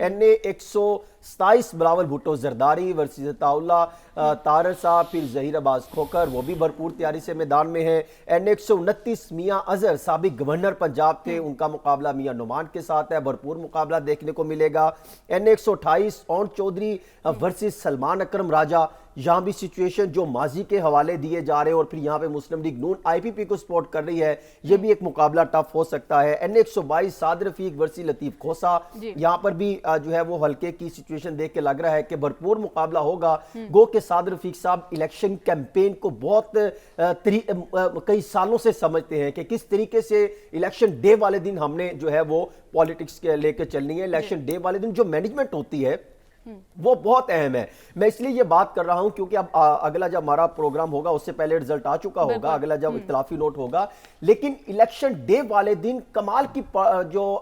NA 27 Bilawal Bhutto Zardari versus Attaullah Tahir صاحب، پھر ظہیر عباس کھوکھر وہ بھی بھرپور تیاری سے میدان میں ہے. N129 میاں اظہر سابق گورنر پنجاب تھے، ان کا مقابلہ میاں نعمان کے ساتھ ہے، بھرپور مقابلہ دیکھنے کو ملے گا. N128 اون چودھری ورسز سلمان اکرم راجہ، یہاں بھی سچویشن جو ماضی کے حوالے دیے جا رہے ہیں اور پھر یہاں پہ مسلم لیگ نون IPP کو سپورٹ کر رہی ہے، یہ بھی ایک مقابلہ ٹف ہو سکتا ہے. N122 سعد رفیق ورسی لطیف کھوسا، یہاں پر بھی جو ہے وہ ہلکے کی سچویشن دیکھ کے لگ رہا ہے کہ بھرپور مقابلہ ہوگا. گو کہ سعد رفیق صاحب الیکشن کیمپین کو بہت کئی سالوں سے سمجھتے ہیں کہ کس طریقے سے الیکشن ڈے والے دن ہم نے جو ہے وہ پولیٹکس لے کے چلنی ہے. الیکشن ڈے والے دن جو مینجمنٹ ہوتی ہے وہ بہت اہم ہے. میں اس لیے یہ بات کر رہا ہوں کیونکہ اب اگلا جب ہمارا پروگرام ہوگا اس سے پہلے رزلٹ آ چکا ہوگا، اگلا جب اختلافی نوٹ ہوگا، لیکن الیکشن ڈے والے دن کمال کی جو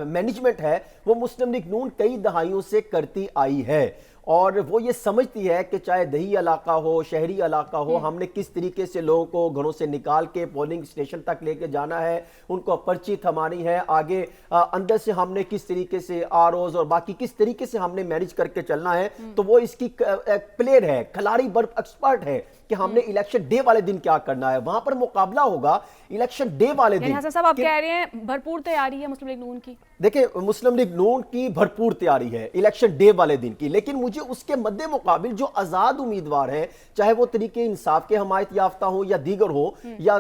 مینجمنٹ ہے وہ مسلم لیگ نون کئی دہائیوں سے کرتی آئی ہے، اور وہ یہ سمجھتی ہے کہ چاہے دیہی علاقہ ہو شہری علاقہ ہو، ہم نے کس طریقے سے لوگوں کو گھروں سے نکال کے پولنگ سٹیشن تک لے کے جانا ہے، ان کو پرچی تھمانی ہے، آگے اندر سے ہم نے کس طریقے سے ROs اور باقی کس طریقے سے ہم نے مینج کر کے چلنا ہے. تو وہ اس کی پلیئر ہے، کھلاڑی ایکسپرٹ ہے کہ ہم نے الیکشن ڈے والے دن کیا کرنا ہے. وہاں پر مقابلہ ہوگا الیکشن ڈے والے دن. حسن صاحب آپ کہہ رہے ہیں بھرپور تیاری ہے مسلم لیگ نون کی؟ دیکھیں مسلم لیگ نون کی بھرپور تیاری ہے الیکشن ڈے والے دن کی، لیکن مجھے اس کے مد مقابل جو آزاد امیدوار ہیں، چاہے وہ طریقے انصاف کے حمایت یافتہ ہوں یا دیگر ہوں، یا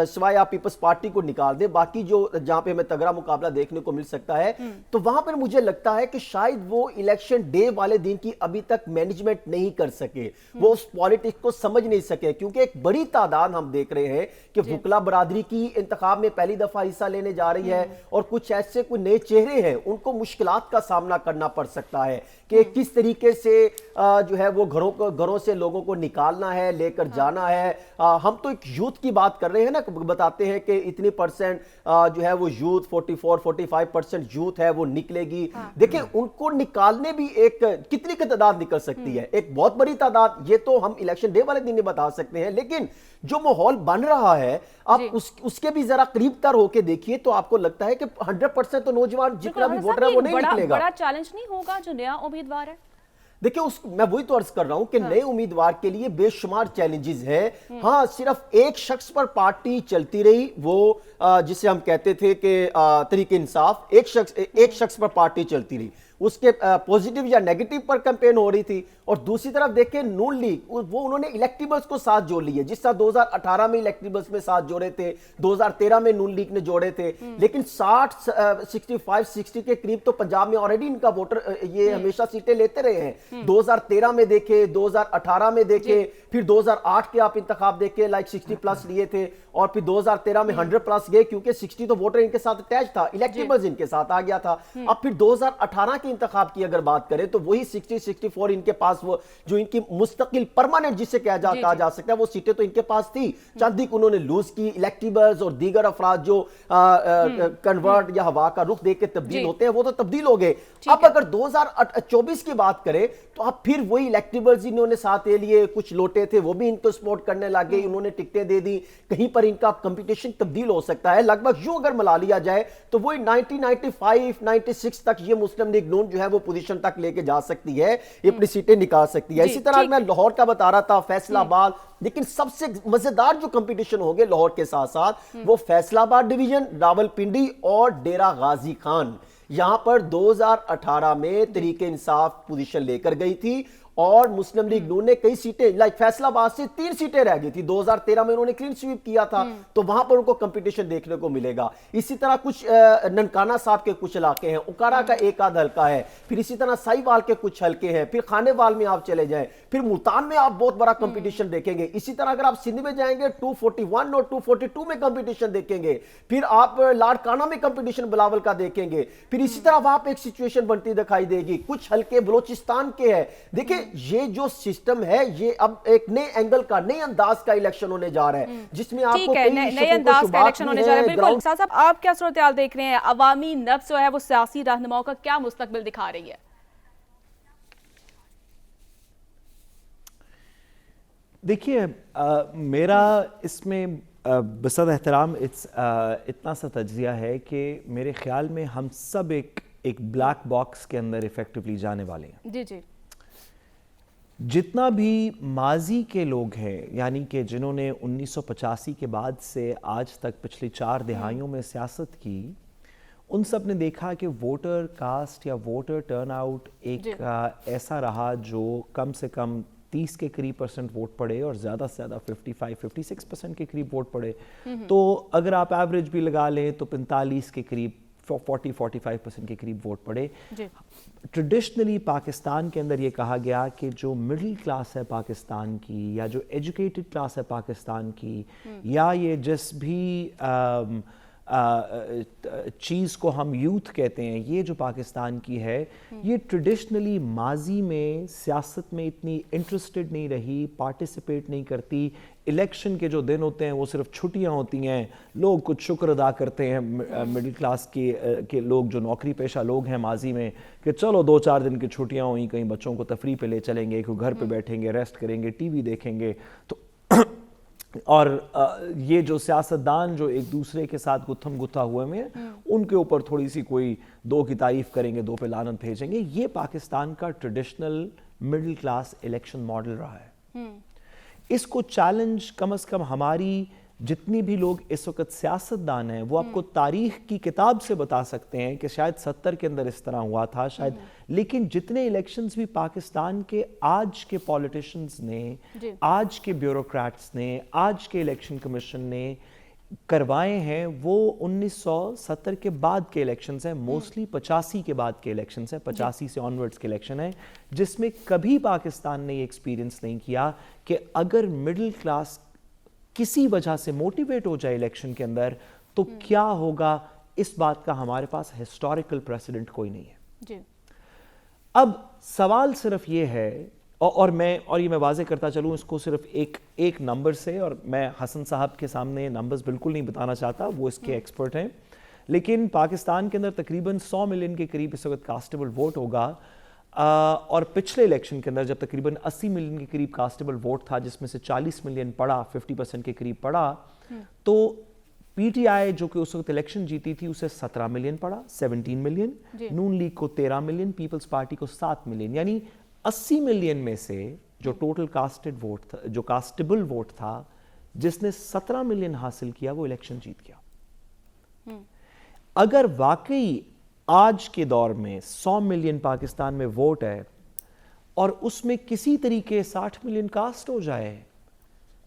سوائے آپ پیپلز پارٹی کو نکال دیں، باقی جو جہاں پہ ہمیں تگڑا مقابلہ دیکھنے کو مل سکتا ہے، تو وہاں پر مجھے لگتا ہے کہ شاید وہ الیکشن ڈے والے دن کی ابھی تک مینجمنٹ نہیں کر سکے، وہ اس پالیٹکس کو سمجھ نہیں سکے، کیونکہ ایک بڑی تعداد ہم دیکھ رہے ہیں کہ وکلا برادری کی انتخاب میں پہلی دفعہ حصہ لینے جا رہی ہے، اور کچھ ایسے کوئی نئے چہرے ہیں، ان کو مشکلات کا سامنا کرنا پڑ سکتا ہے کہ کس طریقے سے جو ہے وہ گھروں سے لوگوں کو نکالنا ہے، لے کر جانا ہے. ہم تو ایک یوتھ کی بات کر رہے ہیں نا، بتاتے ہیں کہ اتنی پرسنٹ جو ہے وہ یوتھ 44-45% یوتھ ہے وہ نکلے گی. دیکھیں ان کو نکالنے بھی ایک کتنی کی تعداد نکل سکتی ہے، ایک بہت بڑی تعداد، یہ تو ہم الیکشن ڈے والے دن نہیں بتا سکتے ہیں، لیکن جو ماحول بن رہا ہے آپ اس کے بھی ذرا قریب تر ہو کے دیکھیے تو آپ کو لگتا ہے کہ 100% تو نوجوان جتنا بھی ووٹر ہے وہ نہیں نکلے گا. بڑا چیلنج نہیں ہوگا جو نیا امیدوار ہے؟ دیکھیں میں وہی تو عرض کر رہا ہوں کہ نئے امیدوار کے لیے بے شمار چیلنجز ہیں. ہاں صرف ایک شخص پر پارٹی چلتی رہی، وہ جسے ہم کہتے تھے کہ طریق انصاف، ایک شخص پر پارٹی چلتی رہی، اس کے پوزیٹیو یا نیگیٹو پر کمپین ہو رہی تھی. اور دوسری طرف دیکھیں نون لیگ، وہ انہوں نے الیکٹیبلز کو ساتھ جوڑ لیے، جس طرح 2018 میں الیکٹیبلز میں ساتھ جوڑے تھے، 2013 میں نون لیگ نے جوڑے تھے، لیکن 65-60 کے قریب تو پنجاب میں آلریڈی ان کا ووٹر یہ ہمیشہ سیٹیں لیتے رہے ہیں. 2013 میں دیکھے، 2018 میں دیکھے، پھر 2008 کے آپ انتخاب دیکھے لائک 60 پلس لیے تھے، اور پھر 2013 میں 100 پلس گئے کیونکہ 60 تو ووٹر ان کے ساتھ اٹیچ تھا، الیکٹیبلز ان کے ساتھ آ گیا تھا. اب پھر 2018 کے انتخاب کی اگر بات کریں تو وہی 60-64 ان کے پاس وہ جو ان کی مستقل پرماننٹ جسے کہا جا سکتا ہے وہ سیٹیں تو ان کے پاس تھی، چند ایک انہوں نے لوز کی. الیکٹیبلز اور دیگر افراد جو کنورٹ یا ہوا کا رخ دیکھ کے تبدیل ہوتے ہیں وہ تو تبدیل ہو گئے. اب اگر 2024 کی بات کریں تو اب پھر وہی الیکٹیبلز انہوں نے ساتھ لے لیے، کچھ لوٹے تھے وہ بھی ان کو سپورٹ کرنے لگے، انہوں نے ٹکٹیں دے دی، کہیں پر ان کا کمپٹیشن تبدیل ہو سکتا ہے. لگ بھگ یوں اگر ملا لیا جائے تو وہی 95-96 تک یہ مسلم لیگ نون جو ہے وہ پوزیشن تک لے کے جا سکتی ہے، یہ اپنی سیٹیں نکال سکتی ہے. اسی طرح میں لاہور کا بتا رہا تھا، فیصل آباد، لیکن سب سے مزیدار جو کمپٹیشن ہوگے لاہور کے ساتھ ساتھ وہ فیصل آباد ڈویژن، راولپنڈی اور ڈیرہ غازی خان. یہاں پر 2018 میں طریق انصاف پوزیشن لے کر گئی تھی اور مسلم لیگ نون نے کئی سیٹیں لائک فیصل آباد سے 3 سیٹیں رہ گئی تھی، 2013 میں انہوں نے کلین سویپ کیا تھا، تو وہاں پر ان کو کمپٹیشن دیکھنے کو ملے گا. اسی طرح کچھ ننکانہ صاحب کے کچھ علاقے ہیں، اکارا کا ایک آدھ حلقہ ہے، پھر اسی طرح سائی وال کے کچھ حلقے ہیں، پھر خانے وال میں آپ چلے جائیں، پھر ملتان میں آپ بہت بڑا کمپٹیشن دیکھیں گے. اسی طرح اگر آپ سندھ میں جائیں گے 241 اور 242 میں کمپٹیشن دیکھیں گے، پھر آپ لاڑکانہ میں کمپٹیشن بلاول کا دیکھیں گے، پھر اسی طرح وہاں پہ ایک سچویشن بنتی دکھائی دے گی. کچھ حلقے بلوچستان کے ہیں. دیکھیں یہ جو سسٹم ہے یہ اب ایک نئے اینگل کا، نئے انداز کا الیکشن ہونے جا رہا ہے، جس میں آپ کو نئے انداز کا الیکشن ہونے جا رہا ہے. بالکل صاحب آپ کیا صورتحال دیکھ رہے ہیں؟ عوامی نبض جو ہے وہ سیاسی رہنماؤں کا کیا مستقبل دکھا رہی ہے؟ دیکھیے میرا اس میں بصد احترام اتنا سا تجزیہ ہے کہ میرے خیال میں ہم سب ایک ایک بلیک باکس کے اندر ایفیکٹولی جانے والے ہیں. جی جی. جتنا بھی ماضی کے لوگ ہیں یعنی کہ جنہوں نے 1985 کے بعد سے آج تک پچھلی 4 دہائیوں میں سیاست کی, ان سب نے دیکھا کہ ووٹر کاسٹ یا ووٹر ٹرن آؤٹ ایک ایسا رہا جو کم سے کم 30 کے قریب % ووٹ پڑے اور زیادہ سے زیادہ 55-56% کے قریب ووٹ پڑے. تو اگر آپ ایوریج بھی لگا لیں تو 45 کے قریب 40-45% کے قریب ووٹ پڑے. ٹریڈیشنلی پاکستان کے اندر یہ کہا گیا کہ جو مڈل کلاس ہے پاکستان کی, یا جو ایجوکیٹڈ کلاس ہے پاکستان کی, یا یہ جس بھی چیز کو ہم یوتھ کہتے ہیں, یہ جو پاکستان کی ہے, یہ ٹریڈیشنلی ماضی میں سیاست میں اتنی انٹرسٹڈ نہیں رہی, پارٹیسپیٹ نہیں کرتی. الیکشن کے جو دن ہوتے ہیں وہ صرف چھٹیاں ہوتی ہیں, لوگ کچھ شکر ادا کرتے ہیں مڈل کلاس کے لوگ جو نوکری پیشہ لوگ ہیں ماضی میں, کہ چلو 2-4 دن کی چھٹیاں ہوئیں, کہیں بچوں کو تفریح پہ لے چلیں گے, کوئی گھر پہ بیٹھیں گے, ریسٹ کریں گے, ٹی وی دیکھیں گے. تو اور یہ جو سیاستدان جو ایک دوسرے کے ساتھ گتھم گتھا ہوئے میں ان کے اوپر تھوڑی سی کوئی 2 کی تعریف کریں گے, 2 پہ لعنت بھیجیں گے. یہ پاکستان کا traditional middle class election model رہا ہے. اس کو چیلنج کم از کم ہماری جتنی بھی لوگ اس وقت سیاستدان ہیں وہ آپ کو تاریخ کی کتاب سے بتا سکتے ہیں کہ شاید 70 کے اندر اس طرح ہوا تھا شاید, لیکن جتنے الیکشنز بھی پاکستان کے آج کے پولیٹیشنز نے, آج کے بیوروکریٹس نے, آج کے الیکشن کمیشن نے کروائے ہیں وہ 1970 کے بعد کے الیکشنز ہیں, موسٹلی 85 کے بعد کے الیکشنز ہیں, 85 سے آنورڈز کے الیکشن ہیں, جس میں کبھی پاکستان نے یہ ایکسپیرینس نہیں کیا کہ اگر مڈل کلاس کسی وجہ سے موٹیویٹ ہو جائے الیکشن کے اندر تو کیا ہوگا. اس بات کا ہمارے پاس ہسٹوریکل پریسیڈنٹ کوئی نہیں ہے. اب سوال صرف یہ ہے, اور یہ میں واضح کرتا چلوں اس کو صرف ایک نمبر سے, اور میں حسن صاحب کے سامنے نمبرز بالکل نہیں بتانا چاہتا, وہ اس کے ایکسپرٹ ہیں, لیکن پاکستان کے اندر تقریباً 100 ملین کے قریب اس وقت کاسٹیبل ووٹ ہوگا, اور پچھلے الیکشن کے اندر جب تقریباً 80 ملین کے قریب کاسٹیبل ووٹ تھا جس میں سے 40 ملین پڑا, 50% کے قریب پڑا, تو پی ٹی آئی جو کہ اس وقت الیکشن جیتی تھی اسے 17 ملین پڑا, 17 ملین, نون لیگ کو 13 ملین, پیپلز پارٹی کو 7 ملین, یعنی 80 ملین میں سے جو ٹوٹل کاسٹڈ ووٹ تھا, جو کاسٹیبل ووٹ تھا, جس نے 17 ملین حاصل کیا وہ الیکشن جیت گیا. اگر واقعی آج کے دور میں 100 ملین پاکستان میں ووٹ ہے اور اس میں کسی طریقے 60 ملین کاسٹ ہو جائے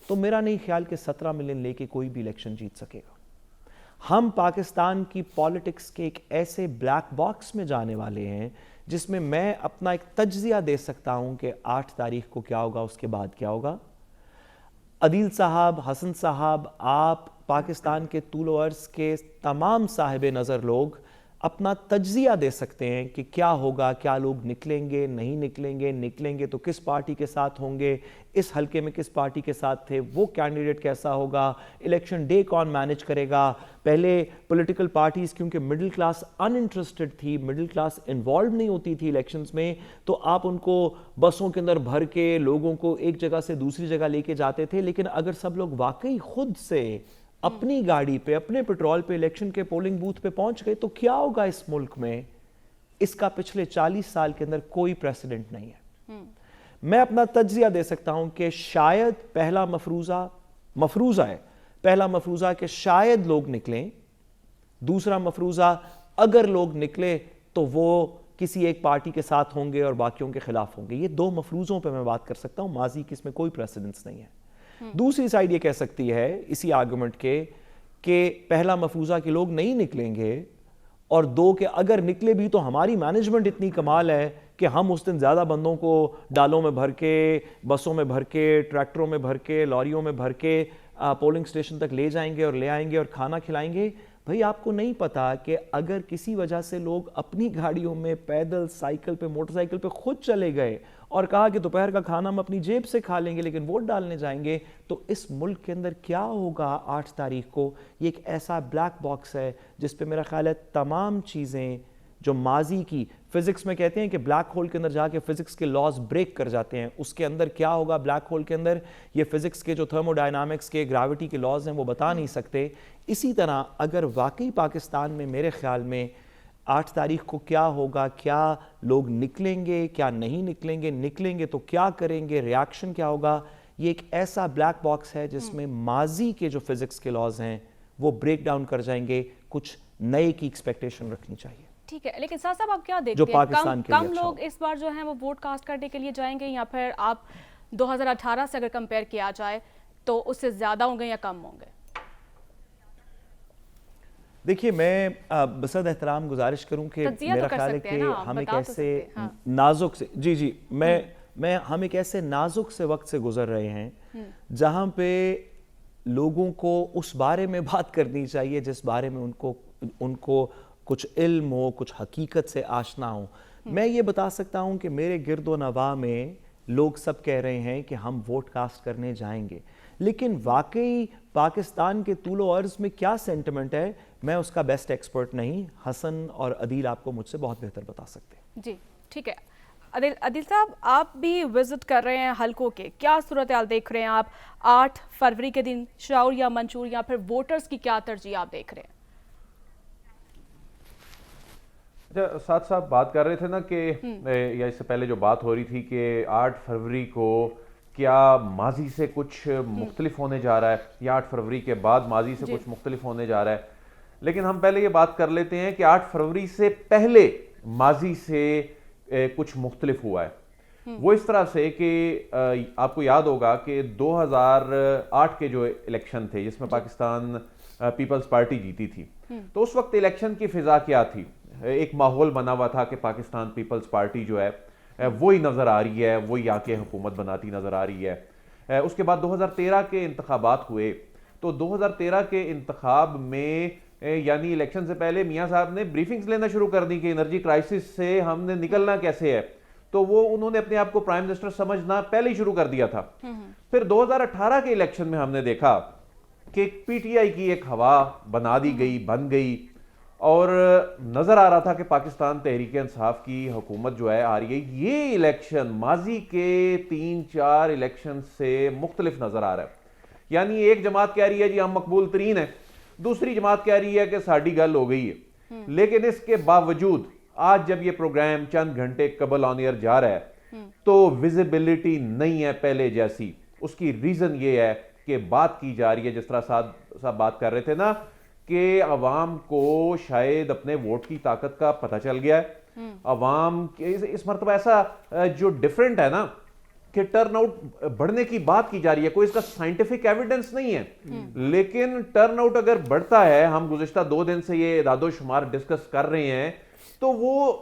تو میرا نہیں خیال کہ 17 ملین لے کے کوئی بھی الیکشن جیت سکے گا. ہم پاکستان کی پالیٹکس کے ایک ایسے بلیک باکس میں جانے والے ہیں جس میں میں اپنا ایک تجزیہ دے سکتا ہوں کہ 8 تاریخ کو کیا ہوگا, اس کے بعد کیا ہوگا. عدیل صاحب, حسن صاحب, آپ, پاکستان کے طول و عرض کے تمام صاحب نظر لوگ اپنا تجزیہ دے سکتے ہیں کہ کیا ہوگا, کیا لوگ نکلیں گے, نہیں نکلیں گے, نکلیں گے تو کس پارٹی کے ساتھ ہوں گے, اس حلقے میں کس پارٹی کے ساتھ تھے, وہ کینڈیڈیٹ کیسا ہوگا, الیکشن ڈے کون مینیج کرے گا. پہلے پولیٹیکل پارٹیز کیونکہ مڈل کلاس ان انٹرسٹڈ تھی, مڈل کلاس انوالو نہیں ہوتی تھی الیکشنز میں, تو آپ ان کو بسوں کے اندر بھر کے لوگوں کو ایک جگہ سے دوسری جگہ لے کے جاتے تھے. لیکن اگر سب لوگ واقعی خود سے اپنی گاڑی پہ, اپنے پیٹرول پہ الیکشن کے پولنگ بوتھ پہ پہنچ گئے تو کیا ہوگا اس ملک میں. اس کا پچھلے 40 سال کے اندر کوئی پریسیڈنٹ نہیں ہے. میں اپنا تجزیہ دے سکتا ہوں کہ شاید پہلا مفروضہ ہے, پہلا مفروضہ کہ شاید لوگ نکلیں, دوسرا مفروضہ اگر لوگ نکلے تو وہ کسی ایک پارٹی کے ساتھ ہوں گے اور باقیوں کے خلاف ہوں گے. یہ 2 مفروضوں پہ میں بات کر سکتا ہوں, ماضی کی اس میں کوئی پریسیڈنس نہیں ہے. دوسری سائیڈ یہ کہہ سکتی ہے اسی آرگومنٹ کے کہ پہلا مفروضہ کہ لوگ نہیں نکلیں گے, اور 2 کہ اگر نکلے بھی تو ہماری مینجمنٹ اتنی کمال ہے کہ ہم اس دن زیادہ بندوں کو ڈالوں میں بھر کے, بسوں میں بھر کے, ٹریکٹروں میں بھر کے, لاریوں میں بھر کے پولنگ سٹیشن تک لے جائیں گے اور لے آئیں گے اور کھانا کھلائیں گے. بھئی آپ کو نہیں پتا کہ اگر کسی وجہ سے لوگ اپنی گاڑیوں میں پیدل, سائیکل پہ, موٹر سائیکل پہ خود چلے گئے اور کہا کہ دوپہر کا کھانا ہم اپنی جیب سے کھا لیں گے لیکن ووٹ ڈالنے جائیں گے, تو اس ملک کے اندر کیا ہوگا 8 تاریخ کو. یہ ایک ایسا بلیک باکس ہے جس پہ میرا خیال ہے تمام چیزیں جو ماضی کی, فزکس میں کہتے ہیں کہ بلیک ہول کے اندر جا کے فزکس کے لاز بریک کر جاتے ہیں, اس کے اندر کیا ہوگا بلیک ہول کے اندر, یہ فزکس کے جو تھرمو ڈائنامکس کے, گریوٹی کے لاز ہیں وہ بتا نہیں سکتے. اسی طرح اگر واقعی پاکستان میں میرے خیال میں 8 تاریخ کو کیا ہوگا, کیا لوگ نکلیں گے, کیا نہیں نکلیں گے, نکلیں گے تو کیا کریں گے, ریاکشن کیا ہوگا, یہ ایک ایسا بلیک باکس ہے جس میں ماضی کے جو فزکس کے لاز ہیں وہ بریک ڈاؤن کر جائیں گے. کچھ نئے کی ایکسپیکٹیشن رکھنی چاہیے. ٹھیک ہے, لیکن ساتھ صاحب آپ کیا دیکھتے ہیں, پاکستان کے کم لوگ اس بار جو ہیں وہ ووٹ کاسٹ کرنے کے لیے جائیں گے, یا پھر آپ 2018 سے اگر کمپیئر کیا جائے تو اس سے زیادہ ہوں گے یا کم ہوں گے؟ دیکھیے میں بصد احترام گزارش کروں کہ میرا خیال ہے کہ ہم ایک ایسے نازک سے ہم ایک ایسے نازک سے وقت سے گزر رہے ہیں جہاں پہ لوگوں کو اس بارے میں بات کرنی چاہیے جس بارے میں ان کو کچھ علم ہو, کچھ حقیقت سے آشنا ہو. میں یہ بتا سکتا ہوں کہ میرے گرد و نواح میں لوگ سب کہہ رہے ہیں کہ ہم ووٹ کاسٹ کرنے جائیں گے, لیکن واقعی پاکستان کے طول و عرض میں کیا سینٹیمنٹ ہے میں اس کا بیسٹ ایکسپرٹ نہیں. حسن اور عدیل آپ کو مجھ سے بہت بہتر بتا سکتے ہیں. جی ٹھیک ہے. عدیل صاحب, آپ بھی وزٹ کر رہے ہیں حلقوں کے, کیا صورتحال دیکھ رہے ہیں آپ 8 فروری کے دن؟ شعور یا منشور یا پھر ووٹرز کی کیا ترجیح آپ دیکھ رہے ہیں؟ ساتھ صاحب بات کر رہے تھے نا کہ یا اس سے پہلے جو بات ہو رہی تھی کہ 8 فروری کو کیا ماضی سے کچھ مختلف ہونے جا رہا ہے یا 8 فروری کے بعد ماضی سے کچھ مختلف ہونے جا رہا ہے. لیکن ہم پہلے یہ بات کر لیتے ہیں کہ 8 فروری سے پہلے ماضی سے کچھ مختلف ہوا ہے. وہ اس طرح سے کہ آپ کو یاد ہوگا کہ 2008 کے جو الیکشن تھے جس میں پاکستان پیپلز پارٹی جیتی تھی, تو اس وقت الیکشن کی فضا کیا تھی؟ ایک ماحول بنا ہوا تھا کہ پاکستان پیپلز پارٹی جو ہے وہی نظر آ رہی ہے, وہی آ کے حکومت بناتی نظر آ رہی ہے. اس کے بعد 2013 کے انتخابات ہوئے, تو 2013 کے انتخاب میں یعنی الیکشن سے پہلے میاں صاحب نے بریفنگز لینا شروع کر دی کہ انرجی کرائسس سے ہم نے نکلنا کیسے ہے, تو وہ انہوں نے اپنے آپ کو پرائم منسٹر سمجھنا پہلے ہی شروع کر دیا تھا. پھر 2018 کے الیکشن میں ہم نے دیکھا کہ پی ٹی آئی کی ایک ہوا بنا دی گئی, بن گئی, اور نظر آ رہا تھا کہ پاکستان تحریک انصاف کی حکومت جو ہے آ رہی ہے. یہ الیکشن ماضی کے 3-4 الیکشن سے مختلف نظر آ رہا ہے. یعنی ایک جماعت کہہ رہی ہے جی ہم مقبول ترین ہیں, دوسری جماعت کہہ رہی ہے کہ ساڑی گل ہو گئی ہے. لیکن اس کے باوجود آج جب یہ پروگرام چند گھنٹے قبل آن ایئر جا رہا ہے تو ویزیبلٹی نہیں ہے پہلے جیسی. اس کی ریزن یہ ہے کہ بات کی جا رہی ہے, جس طرح صاحب بات کر رہے تھے نا, کہ عوام کو شاید اپنے ووٹ کی طاقت کا پتہ چل گیا ہے. عوام اس مرتبہ ایسا جو ڈیفرنٹ ہے نا کہ ٹرن آؤٹ بڑھنے کی بات کی جا رہی ہے, کوئی اس کا سائنٹیفک ایویڈنس نہیں ہے, لیکن ٹرن آؤٹ اگر بڑھتا ہے, ہم گزشتہ 2 دن سے یہ اعداد و شمار ڈسکس کر رہے ہیں, تو وہ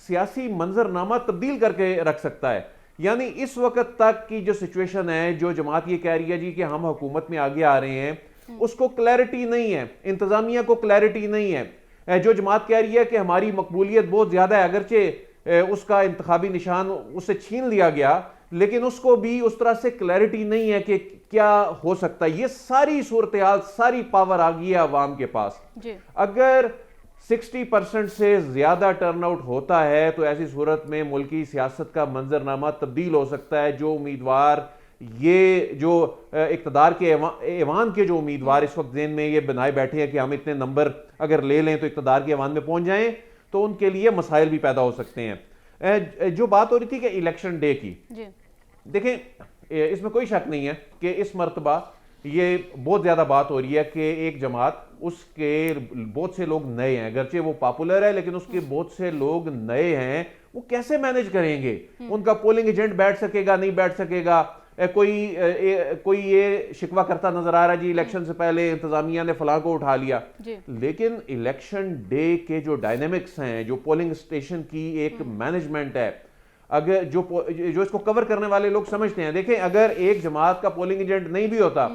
سیاسی منظرنامہ تبدیل کر کے رکھ سکتا ہے. یعنی اس وقت تک کی جو سچویشن ہے, جو جماعت یہ کہہ رہی ہے جی کہ ہم حکومت میں آگے آ رہے ہیں, اس کو کلیئرٹی نہیں ہے, انتظامیہ کو کلیئرٹی نہیں ہے. جو جماعت کہہ رہی ہے کہ ہماری مقبولیت بہت زیادہ ہے, اگرچہ اس کا انتخابی نشان اس سے چھین لیا گیا, لیکن اس کو بھی اس طرح سے کلیئرٹی نہیں ہے کہ کیا ہو سکتا ہے. یہ ساری صورتحال, ساری پاور آ گئی ہے عوام کے پاس. اگر 60% سے زیادہ ٹرن آؤٹ ہوتا ہے تو ایسی صورت میں ملکی سیاست کا منظرنامہ تبدیل ہو سکتا ہے. جو امیدوار, یہ جو اقتدار کے ایوان کے جو امیدوار اس وقت ذہن میں یہ بنائے بیٹھے ہیں کہ ہم اتنے نمبر اگر لے لیں تو اقتدار کے ایوان میں پہنچ جائیں, تو ان کے لیے مسائل بھی پیدا ہو سکتے ہیں. جو بات ہو رہی تھی کہ الیکشن ڈے کی, دیکھیں اس میں کوئی شک نہیں ہے کہ اس مرتبہ یہ بہت زیادہ بات ہو رہی ہے کہ ایک جماعت, اس کے بہت سے لوگ نئے ہیں, اگرچہ وہ پاپولر ہے لیکن اس کے بہت سے لوگ نئے ہیں, وہ کیسے مینج کریں گے؟ ان کا پولنگ ایجنٹ بیٹھ سکے گا, نہیں بیٹھ سکے گا؟ کوئی یہ شکوہ کرتا نظر آ رہا ہے جی الیکشن سے پہلے انتظامیہ نے فلاں کو اٹھا لیا, لیکن الیکشن ڈے کے جو ڈائنامکس ہیں, جو پولنگ اسٹیشن کی ایک مینجمنٹ ہے, اگر جو اس کو کور کرنے والے لوگ سمجھتے ہیں, دیکھیں اگر ایک جماعت کا پولنگ ایجنٹ نہیں بھی ہوتا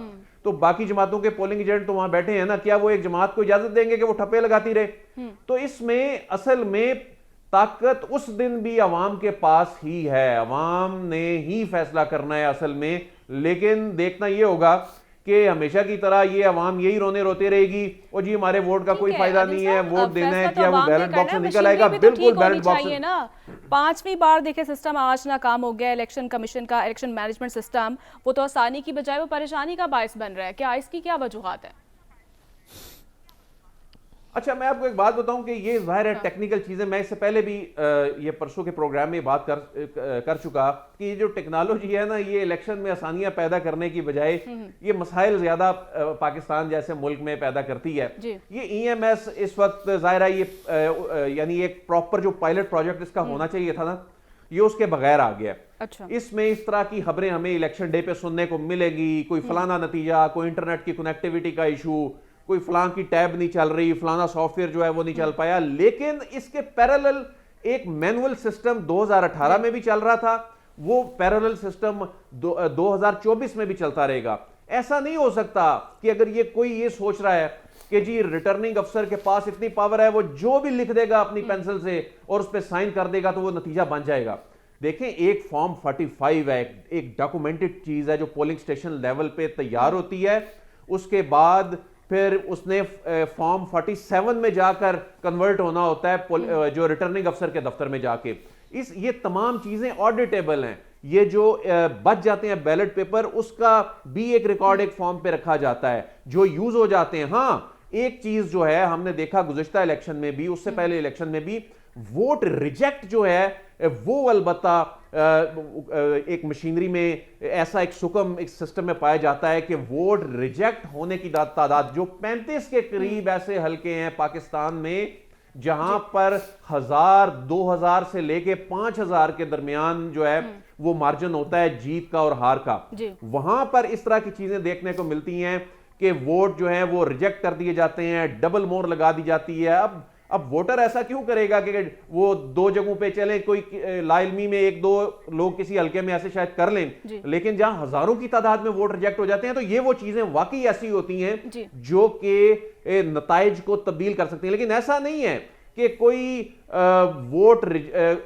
تو باقی جماعتوں کے پولنگ ایجنٹ تو وہاں بیٹھے ہیں نا, کیا وہ ایک جماعت کو اجازت دیں گے کہ وہ ٹھپے لگاتی رہے؟ تو اس میں اصل میں طاقت اس دن بھی عوام کے پاس ہی ہے, عوام نے ہی فیصلہ کرنا ہے اصل میں. لیکن دیکھنا یہ ہوگا کہ ہمیشہ کی طرح یہ عوام یہی رونے روتے رہے گی, اور جی ہمارے ووٹ کا کوئی فائدہ نہیں ہے, ووٹ دینا ہے, کیا وہ بیلٹ باکس سے نکل آئے گا؟ بالکل بیلٹ باکس سے نا. 5ویں بار دیکھیں سسٹم آج ناکام ہو گیا, الیکشن کمیشن کا الیکشن مینجمنٹ سسٹم, وہ تو آسانی کی بجائے وہ پریشانی کا باعث بن رہا ہے. کیا اس کی کیا وجوہات ہیں؟ اچھا میں آپ کو ایک بات بتاؤں کہ یہ ظاہر ہے ٹیکنیکل چیزیں، میں اس سے پہلے بھی یہ پرسوں کے پروگرام میں بات کر چکا کہ یہ جو ٹیکنالوجی ہے نا، یہ الیکشن میں آسانیاں پیدا کرنے کی بجائے یہ مسائل زیادہ پاکستان جیسے ملک میں پیدا کرتی ہے. یہ ای ایم ایس اس وقت ظاہر ہے یہ یعنی ایک پراپر جو پائلٹ پروجیکٹ اس کا ہونا چاہیے تھا نا، یہ اس کے بغیر آ گیا. اس میں اس طرح کی خبریں ہمیں الیکشن ڈے پہ سننے کو ملے گی، کوئی فلانا نتیجہ، کوئی انٹرنیٹ کی کنیکٹیوٹی کا ایشو، کوئی فلان کی ٹیب نہیں چل رہی، فلانا سافٹ ویئر جو ہے وہ نہیں چل پایا. لیکن اس کے پیرالل ایک مینول سسٹم 2018 میں بھی چل رہا تھا، وہ پیرالل سسٹم 2024 میں بھی چلتا رہے گا. ایسا نہیں ہو سکتا کہ اگر یہ کوئی یہ سوچ رہا ہے کہ جی ریٹرننگ افسر کے پاس اتنی پاور ہے، وہ جو بھی لکھ دے گا اپنی پینسل سے اور اس پہ سائن کر دے گا تو وہ نتیجہ بن جائے گا. دیکھیں ایک فارم 45 ہے، ایک ڈاکومنٹڈ چیز ہے جو پولنگ سٹیشن لیول پہ تیار ہوتی ہے. اس کے بعد پھر اس نے فارم 47 میں جا کر کنورٹ ہونا ہوتا ہے جو ریٹرننگ افسر کے دفتر میں جا کے. یہ تمام چیزیں آڈیٹیبل ہیں. یہ جو بچ جاتے ہیں بیلٹ پیپر، اس کا بھی ایک ریکارڈ ایک فارم پہ رکھا جاتا ہے جو یوز ہو جاتے ہیں. ہاں ایک چیز جو ہے ہم نے دیکھا گزشتہ الیکشن میں بھی، اس سے پہلے الیکشن میں بھی، ووٹ ریجیکٹ جو ہے وہ البتہ ایک مشینری میں ایسا ایک سکم ایک سسٹم میں پایا جاتا ہے کہ ووٹ ریجیکٹ ہونے کی تعداد جو 35 کے قریب ایسے حلقے ہیں پاکستان میں جہاں پر 1000 2000 سے لے کے 5000 کے درمیان جو ہے وہ مارجن ہوتا ہے جیت کا اور ہار کا. وہاں پر اس طرح کی چیزیں دیکھنے کو ملتی ہیں کہ ووٹ جو ہیں وہ ریجیکٹ کر دیے جاتے ہیں، ڈبل مور لگا دی جاتی ہے. اب ووٹر ایسا کیوں کرے گا کہ وہ 2 جگہوں پہ چلیں، کوئی لا علمی میں 1-2 لوگ کسی حلقے میں ایسے شاید کر لیں، لیکن جہاں ہزاروں کی تعداد میں ووٹ ریجیکٹ ہو جاتے ہیں تو یہ وہ چیزیں واقعی ایسی ہوتی ہیں جو کہ نتائج کو تبدیل کر سکتی ہیں. لیکن ایسا نہیں ہے کہ کوئی ووٹ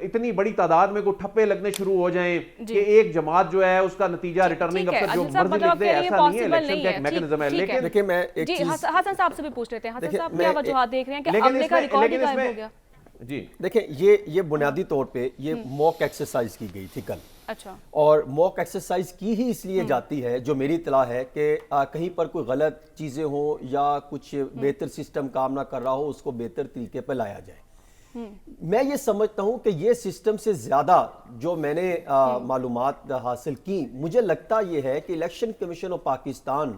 اتنی بڑی تعداد میں کوئی ٹھپے لگنے شروع ہو جائیں کہ ایک جماعت جو ہے اس کا نتیجہ ریٹرننگ افسر جو مرضی لکھ دے. ایسا نہیں ہے، الیکشن کا ایک میکنزم ہے. لیکن دیکھیں میں ایک چیز حسن صاحب سے بھی پوچھ لیتے ہیں، حسن صاحب کیا وجوہات دیکھ رہے ہیں کہ عملے کا ریکارڈ ہی غائب ہو گیا؟ جی دیکھیں یہ بنیادی طور پہ یہ موک ایکسرسائز کی گئی تھی کل. اچھا. اور موک ایکسرسائز کی ہی اس لیے جاتی ہے، جو میری اطلاع ہے کہ کہیں پر کوئی غلط چیزیں ہوں یا کچھ بہتر سسٹم کام نہ کر رہا ہو، اس کو بہتر طریقے پہ لایا جائے. میں یہ سمجھتا ہوں کہ یہ سسٹم سے زیادہ جو میں نے معلومات حاصل کی، مجھے لگتا یہ ہے کہ الیکشن کمیشن آف پاکستان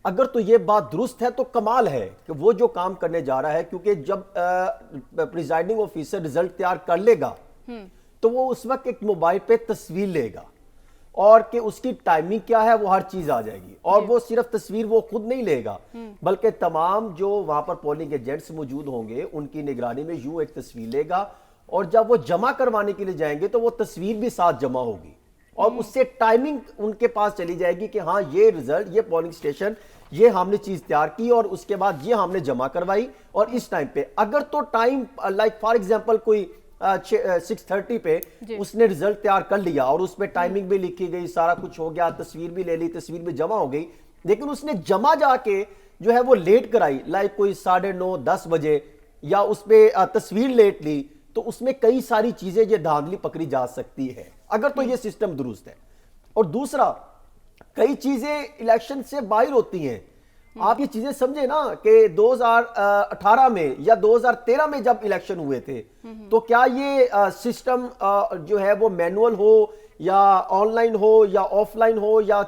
اگر تو یہ بات درست ہے تو کمال ہے کہ وہ جو کام کرنے جا رہا ہے، کیونکہ جب پریزائڈنگ آفیسر رزلٹ تیار کر لے گا تو وہ اس وقت ایک موبائل پہ تصویر لے گا اور کہ اس کی ٹائمنگ کیا ہے وہ ہر چیز آ جائے گی. اور وہ صرف تصویر وہ خود نہیں لے گا بلکہ تمام جو وہاں پر پولنگ ایجنٹس موجود ہوں گے ان کی نگرانی میں یوں ایک تصویر لے گا، اور جب وہ جمع کروانے کے لیے جائیں گے تو وہ تصویر بھی ساتھ جمع ہوگی اور اس سے ٹائمنگ ان کے پاس چلی جائے گی کہ ہاں یہ رزلٹ، یہ پولنگ سٹیشن، یہ ہم نے چیز تیار کی اور اس کے بعد یہ ہم نے جمع کروائی اور اس ٹائم پہ. اگر تو ٹائم لائک فار ایگزامپل کوئی 6:30 پہ اس نے رزلٹ تیار کر لیا اور اس پہ ٹائمنگ بھی لکھی گئی، سارا کچھ ہو گیا، تصویر بھی لے لی، تصویر بھی جمع ہو گئی، لیکن اس نے جمع جا کے جو ہے وہ لیٹ کرائی، لائک کوئی 9:30 10 بجے، یا اس پہ تصویر لیٹ لی، تو اس میں کئی ساری چیزیں یہ دھاندلی پکڑی جا سکتی ہے اگر تو یہ سسٹم درست ہے. اور دوسرا، کئی چیزیں الیکشن سے باہر ہوتی ہیں. آپ یہ چیزیں سمجھے نا کہ 2018 میں یا 2013 میں جب الیکشن ہوئے تھے تو کیا یہ سسٹم جو ہے وہ مینول ہو یا آن لائن ہو یا آف لائن ہو یا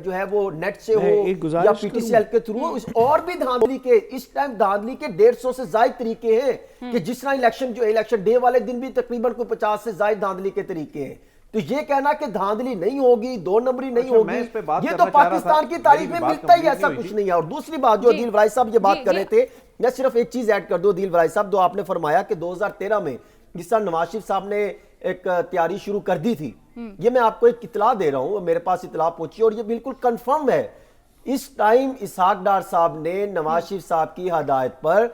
جو ہے وہ نیٹ سے ہو یا پی ٹی سی ایل کے تھرو ہو، اور بھی دھاندلی کے اس ٹائم دھاندلی کے 150 سے زائد طریقے ہیں کہ جس طرح الیکشن ڈے والے دن بھی تقریباً کوئی 50 سے زائد دھاندلی کے طریقے ہیں. تو یہ کہنا کہ دھاندلی نہیں ہوگی، 2 نمبری نہیں ہوگی، یہ تو پاکستان کی تاریخ میں ملتا ہی ایسا کچھ نہیں ہے. اور دوسری بات جو عدیل ورائی صاحب یہ بات کر رہے تھے، میں صرف ایک چیز ایڈ کر دوں عدیل ورائی صاحب، جو آپ نے فرمایا کہ 2013 میں جس طرح نواز شریف صاحب نے ایک تیاری شروع کر دی تھی، یہ میں آپ کو ایک اطلاع دے رہا ہوں، میرے پاس اطلاع پہنچی اور یہ بالکل کنفرم ہے. اس ٹائم اسحاق ڈار صاحب نے نواز شریف صاحب کی ہدایت پر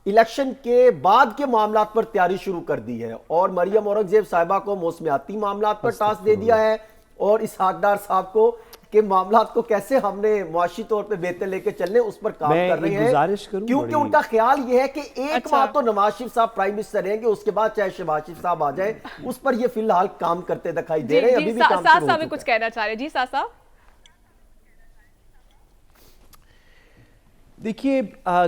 الیکشن کے بعد کے معاملات پر تیاری شروع کر دی ہے اور مریم اورنگزیب صاحبہ کو موسمیاتی معاملات پر ٹاسک دے دیا ہے اور اسحاق ڈار صاحب کو کہ معاملات کو کیسے ہم نے معاشی طور پہ بہتر لے کے چلنے اس پر کام کر رہے ہیں، کیونکہ ان کا خیال یہ ہے کہ ایک بات تو نواز شریف صاحب پرائم منسٹر رہیں گے، اس کے بعد چاہے شہباز شریف صاحب آ جائیں، اس پر یہ فی الحال کام کرتے دکھائی دے رہے ہیں. ابھی بھی کام شروع ہو چکا ہے. کچھ کہنا چاہ رہے ہیں جی ساتھ صاحب؟ دیکھیے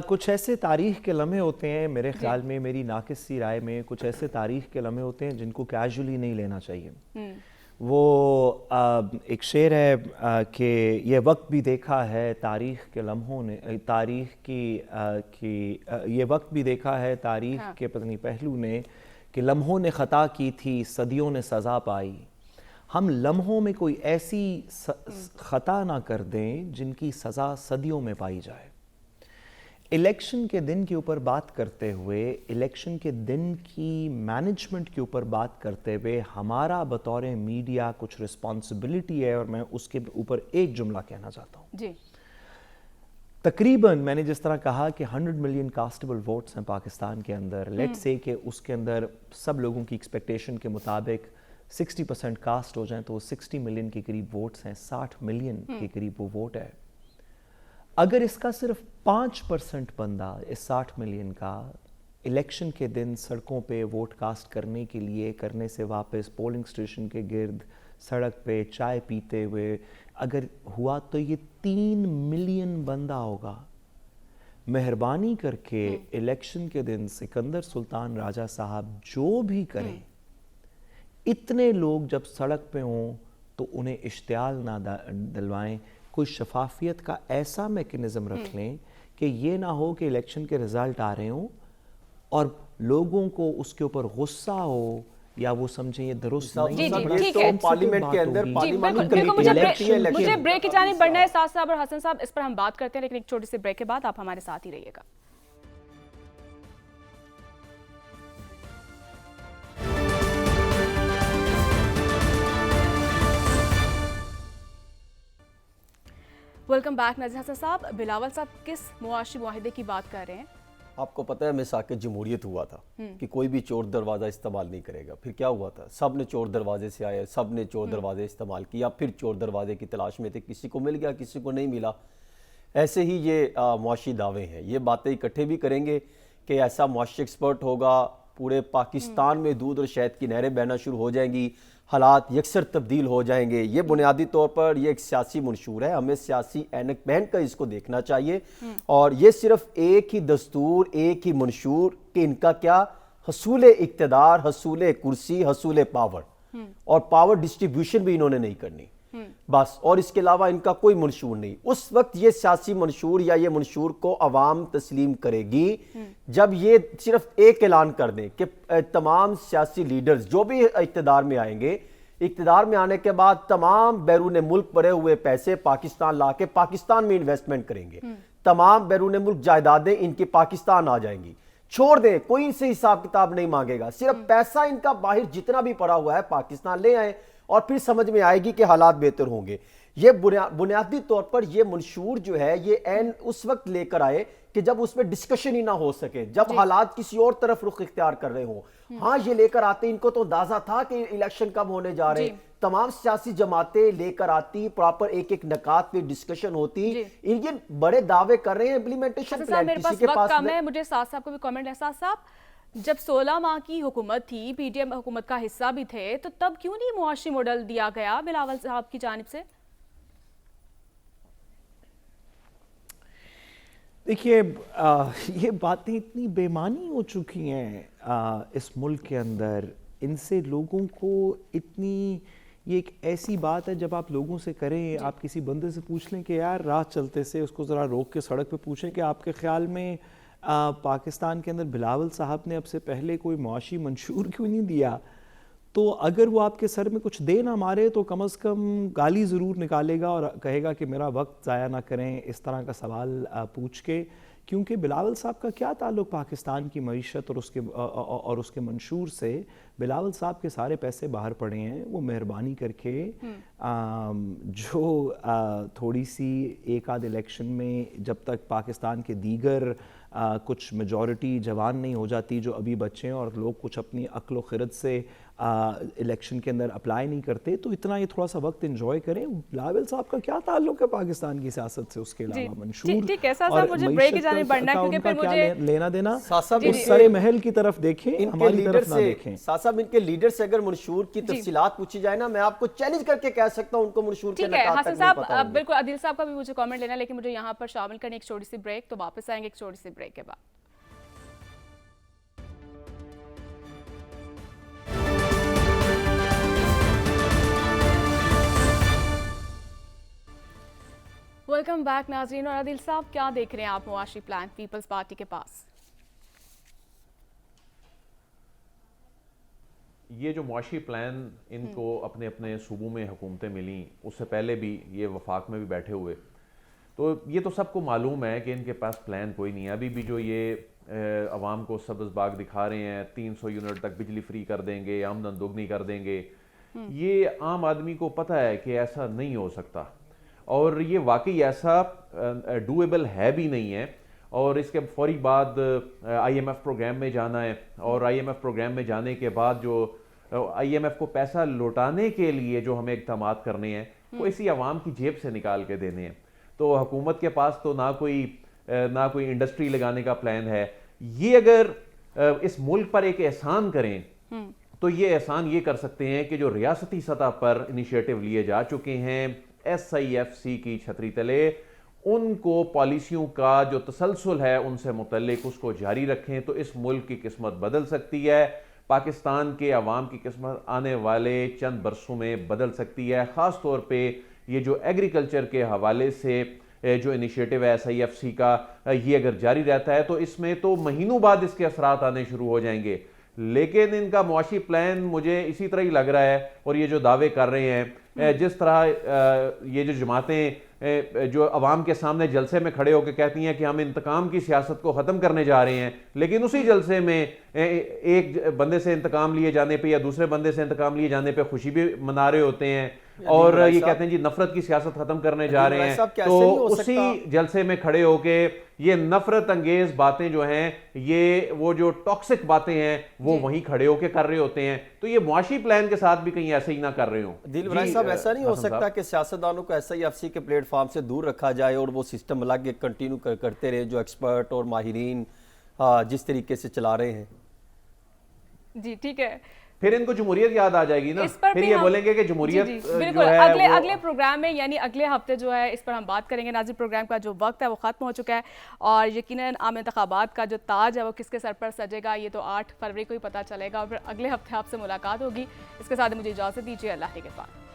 کچھ ایسے تاریخ کے لمحے ہوتے ہیں میرے خیال میں، میری ناقص سی رائے میں، کچھ ایسے تاریخ کے لمحے ہوتے ہیں جن کو کیجولی نہیں لینا چاہیے۔ وہ ایک شعر ہے کہ یہ وقت بھی دیکھا ہے تاریخ کے لمحوں نے، تاریخ کی یہ وقت بھی دیکھا ہے تاریخ کے پتنی پہلو نے، کہ لمحوں نے خطا کی تھی صدیوں نے سزا پائی۔ ہم لمحوں میں کوئی ایسی خطا نہ کر دیں جن کی سزا صدیوں میں پائی جائے۔ الیکشن کے دن کے اوپر بات کرتے ہوئے، الیکشن کے دن کی مینجمنٹ کے اوپر بات کرتے ہوئے ہمارا بطور میڈیا کچھ رسپانسبلٹی ہے، اور میں اس کے اوپر ایک جملہ کہنا چاہتا ہوں۔ جی تقریباً میں نے جس طرح کہا کہ 100 ملین کاسٹیبل ووٹس ہیں پاکستان کے اندر، لیٹ سے کہ اس کے اندر سب لوگوں کی ایکسپیکٹیشن کے مطابق 60% کاسٹ ہو جائیں تو وہ 60 ملین کے قریب ووٹس ہیں، 60 ملین کے قریب وہ ووٹ ہے۔ اگر اس کا صرف 5% بندہ اس 60 ملین کا الیکشن کے دن سڑکوں پہ ووٹ کاسٹ کرنے کے لیے، کرنے سے واپس پولنگ اسٹیشن کے گرد سڑک پہ چائے پیتے ہوئے اگر ہوا، تو یہ 3 ملین بندہ ہوگا۔ مہربانی کر کے الیکشن کے دن سکندر سلطان راجہ صاحب جو بھی کریں، اتنے لوگ جب سڑک پہ ہوں تو انہیں اشتعال نہ دلوائیں، کوئی شفافیت کا ایسا میکنزم رکھ لیں کہ یہ نہ ہو کہ الیکشن کے رزلٹ آ رہے ہوں اور لوگوں کو اس کے اوپر غصہ ہو یا وہ سمجھیں یہ درست نہیں ہے۔ ٹھیک ہے، پارلیمنٹ کے اندر پارلیمانی مجھے بریک کی جانب بڑھنا ہے۔ ساتھ صاحب اور حسن صاحب اس پر ہم بات کرتے ہیں، لیکن ایک چھوٹی سی بریک کے بعد آپ ہمارے ساتھ ہی رہیے گا۔ Welcome back. ناظرین، حسن صاحب، بلاول صاحب کس معاشی معاہدے کی بات کر رہے ہیں؟ آپ کو پتہ ہے میثاق جمہوریت ہوا تھا کہ کوئی بھی چور دروازہ استعمال نہیں کرے گا، پھر کیا ہوا تھا؟ سب نے چور دروازے سے آئے، سب نے چور دروازے استعمال کیا، پھر چور دروازے کی تلاش میں تھے، کسی کو مل گیا کسی کو نہیں ملا۔ ایسے ہی یہ معاشی دعوے ہیں، یہ باتیں اکٹھے بھی کریں گے کہ ایسا معاشی ایکسپرٹ ہوگا، پورے پاکستان میں دودھ اور شہد کی نہریں بہنا شروع ہو جائیں گی، حالات یکسر تبدیل ہو جائیں گے۔ یہ بنیادی طور پر یہ ایک سیاسی منشور ہے، ہمیں سیاسی اینک پہن کر اس کو دیکھنا چاہیے، اور یہ صرف ایک ہی دستور، ایک ہی منشور کہ ان کا کیا حصول اقتدار، حصول کرسی، حصول پاور، اور پاور ڈسٹریبیوشن بھی انہوں نے نہیں کرنی بس، اور اس کے علاوہ ان کا کوئی منشور نہیں۔ اس وقت یہ سیاسی منشور یا یہ منشور کو عوام تسلیم کرے گی جب یہ صرف ایک اعلان کر دیں کہ تمام سیاسی لیڈرز جو بھی اقتدار میں آئیں گے، اقتدار میں آنے کے بعد تمام بیرون ملک پڑے ہوئے پیسے پاکستان لا کے پاکستان میں انویسٹمنٹ کریں گے، تمام بیرون ملک جائیدادیں ان کی پاکستان آ جائیں گی، چھوڑ دیں، کوئی ان سے حساب کتاب نہیں مانگے گا، صرف پیسہ ان کا باہر جتنا بھی پڑا ہوا ہے پاکستان لے آئیں، اور پھر سمجھ میں آئے گی کہ حالات بہتر ہوں گے۔ یہ بنیادی طور پر یہ منشور جو ہے یہ اس وقت لے کر آئے کہ جب اس میں ڈسکشن ہی نہ ہو سکے، جب حالات کسی اور طرف رخ اختیار کر رہے ہوں۔ ہاں یہ لے کر آتے، ان کو تو اندازہ تھا کہ الیکشن کب ہونے جا رہے، تمام سیاسی جماعتیں لے کر آتی، پراپر ایک ایک نکات پہ ڈسکشن ہوتی، ان کے بڑے دعوے کر رہے ہیں، امپلیمنٹیشن پلان کسی کے پاس کم ہے۔ مجھے ساتھ صاحب کو بھی کامنٹ ہے۔ ساتھ صاحب، جب 16 ماہ کی حکومت تھی، پی ٹی ایم حکومت کا حصہ بھی تھے، تو تب کیوں نہیں معاشی ماڈل دیا گیا بلاول صاحب کی جانب سے؟ دیکھیے یہ باتیں اتنی بےمانی ہو چکی ہیں اس ملک کے اندر، ان سے لوگوں کو اتنی، یہ ایک ایسی بات ہے جب آپ لوگوں سے کریں، آپ کسی بندے سے پوچھ لیں کہ یار راہ چلتے سے اس کو ذرا روک کے سڑک پہ پوچھیں کہ آپ کے خیال میں پاکستان کے اندر بلاول صاحب نے اب سے پہلے کوئی معاشی منشور کیوں نہیں دیا، تو اگر وہ آپ کے سر میں کچھ دے نہ مارے تو کم از کم گالی ضرور نکالے گا اور کہے گا کہ میرا وقت ضائع نہ کریں اس طرح کا سوال پوچھ کے، کیونکہ بلاول صاحب کا کیا تعلق پاکستان کی معیشت اور اس کے منشور سے؟ بلاول صاحب کے سارے پیسے باہر پڑے ہیں، وہ مہربانی کر کے جو تھوڑی سی ایک آدھ الیکشن میں جب تک پاکستان کے دیگر کچھ میجورٹی جوان نہیں ہو جاتی جو ابھی بچے ہیں اور لوگ کچھ اپنی عقل و خرد سے الیکشن کے اندر اپلائی نہیں کرتے، تو اتنا یہ تھوڑا سا وقت انجوائے کریں۔ بلاول صاحب کا کیا تعلق ہے پاکستان کی سیاست سے؟ اس کے علاوہ منشور ٹھیک ہے صاحب، مجھے بریک کی جانب بڑھنا ہے کیونکہ پھر مجھے لینا دینا صاحب اس سارے محل کی طرف دیکھیں، ہماری طرف نہ دیکھیں۔ صاحب ان کے لیڈر سے اگر منشور کی تفصیلات پوچھی جائے نا، میں آپ کو چیلنج کر کے کہہ سکتا ہوں ان کو منشور کے ٹھیک ہے نکات حسن تک نہیں پتہ صاحب، ہوگا۔ بالکل عادل صاحب کا بھی مجھے کامنٹ لینا، لیکن مجھے یہاں پر شامل کرنے ایک چھوٹی سی بریک، تو واپس آئیں گے ایک چھوٹی سی بریک کے بعد۔ ویلکم بیک ناظرین۔ اور عادل صاحب کیا دیکھ رہے ہیں آپ معاشی پلان پیپلز پارٹی کے پاس؟ یہ جو معاشی پلان ان کو اپنے اپنے صوبوں میں حکومتیں ملیں، اس سے پہلے بھی یہ وفاق میں بھی بیٹھے ہوئے، تو یہ تو سب کو معلوم ہے کہ ان کے پاس پلان کوئی نہیں ہے۔ ابھی بھی جو یہ عوام کو سبز باغ دکھا رہے ہیں، 300 یونٹ تک بجلی فری کر دیں گے، آمدن دوگنی کر دیں گے، یہ عام آدمی کو پتہ ہے کہ ایسا نہیں ہو سکتا، اور یہ واقعی ایسا ڈویبل ہے بھی نہیں ہے۔ اور اس کے فوری بعد آئی ایم ایف پروگرام میں جانا ہے، اور آئی ایم ایف پروگرام میں جانے کے بعد جو آئی ایم ایف کو پیسہ لوٹانے کے لیے جو ہمیں اقدامات کرنے ہیں وہ اسی عوام کی جیب سے نکال کے دینے ہیں۔ تو حکومت کے پاس تو نہ کوئی انڈسٹری لگانے کا پلان ہے۔ یہ اگر اس ملک پر ایک احسان کریں تو یہ احسان یہ کر سکتے ہیں کہ جو ریاستی سطح پر انیشیٹو لیے جا چکے ہیں ایس آئی ایف سی کی چھتری تلے، ان کو پالیسیوں کا جو تسلسل ہے ان سے متعلق اس کو جاری رکھیں، تو اس ملک کی قسمت بدل سکتی ہے۔ پاکستان کے عوام کی قسمت آنے والے چند برسوں میں بدل سکتی ہے، خاص طور پہ یہ جو ایگریکلچر کے حوالے سے جو انیشیٹو ہے ایس آئی ایف سی کا، یہ اگر جاری رہتا ہے تو اس میں تو مہینوں بعد اس کے اثرات آنے شروع ہو جائیں گے۔ لیکن ان کا معاشی پلان مجھے اسی طرح ہی لگ رہا ہے، اور یہ جو دعوے کر رہے ہیں، جس طرح یہ جو جماعتیں جو عوام کے سامنے جلسے میں کھڑے ہو کے کہتی ہیں کہ ہم انتقام کی سیاست کو ختم کرنے جا رہے ہیں، لیکن اسی جلسے میں ایک بندے سے انتقام لیے جانے پہ یا دوسرے بندے سے انتقام لیے جانے پہ خوشی بھی منا رہے ہوتے ہیں، اور یہ کہتے ہیں جی نفرت کی سیاست ختم کرنے جا رہے ہیں، تو اسی جلسے میں کھڑے ہو کے یہ نفرت انگیز باتیں جو ہیں، یہ وہ جو ٹاکسک باتیں ہیں وہ وہیں کھڑے ہو کے کر رہے ہوتے ہیں۔ تو یہ معاشی پلان کے ساتھ بھی کہیں ایسے ہی نہ کر رہے ہوں۔ دلبرائی صاحب، ایسا نہیں ہو سکتا کہ سیاستدانوں کو ایس آئی ایف سی کے پلیٹ فارم سے دور رکھا جائے اور وہ سسٹم الگ کنٹینیو کرتے رہے جو ایکسپرٹ اور ماہرین جس طریقے سے چلا رہے ہیں؟ جی ٹھیک ہے، پھر ان کو جمہوریت یاد آ جائے گی نا، پھر یہ بولیں گے کہ جمہوریت بالکل اگلے پروگرام میں، یعنی اگلے ہفتے جو ہے اس پر ہم بات کریں گے۔ ناظرین، پروگرام کا جو وقت ہے وہ ختم ہو چکا ہے، اور یقیناً عام انتخابات کا جو تاج ہے وہ کس کے سر پر سجے گا یہ تو 8 فروری کو ہی پتہ چلے گا، اور پھر اگلے ہفتے آپ سے ملاقات ہوگی۔ اس کے ساتھ مجھے اجازت دیجیے، اللہ کے پاس۔